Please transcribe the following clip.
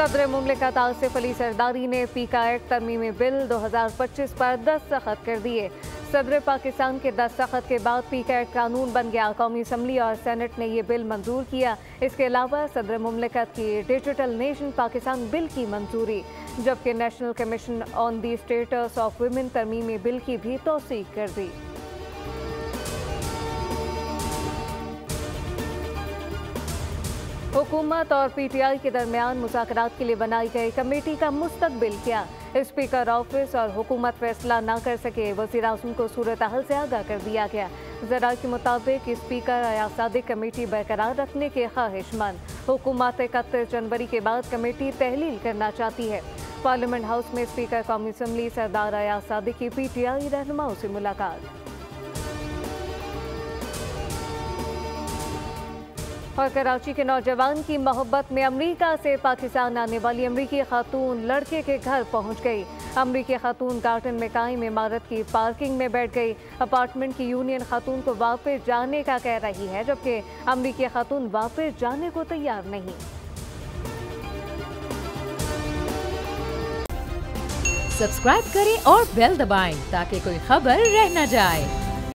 सदर मुमलिकत आसिफ अली जरदारी ने पीका एक्ट तरमीमी बिल 2025 पर दस्तखत कर दिए। सदर पाकिस्तान के दस्तखत के बाद पीका एक्ट कानून बन गया। कौमी असम्बली और सेनेट ने ये बिल मंजूर किया। इसके अलावा सदर मुमलिकत की डिजिटल नेशन पाकिस्तान बिल की मंजूरी, जबकि national commission on the status of women तरमीमी बिल की भी तौसीक कर दी। हुकूमत और PTI के दरमियान मुज़ाकरात के लिए बनाई गई कमेटी का मुस्तकबिल क्या? स्पीकर ऑफिस और हुकूमत फैसला न कर सके। वज़ीर आज़म को सूरत हाल से आगाह कर दिया गया। ज़रा के मुताबिक स्पीकर अयाज सादिक कमेटी बरकरार रखने के ख्वाहिशमंद। हुकूमत 31 जनवरी के बाद कमेटी तहलील करना चाहती है। पार्लियामेंट हाउस में स्पीकर कौमी असम्बली सरदार अयाज सादिक की PTI रहनुमाओं से मुलाकात। और कराची के नौजवान की मोहब्बत में अमेरिका से पाकिस्तान आने वाली अमेरिकी खातून लड़के के घर पहुंच गई। अमेरिकी खातून गार्डन में कायम इमारत की पार्किंग में बैठ गई। अपार्टमेंट की यूनियन खातून को वापस जाने का कह रही है, जबकि अमेरिकी खातून वापस जाने को तैयार नहीं। सब्सक्राइब करें और बेल दबाएं ताकि कोई खबर रह न जाए।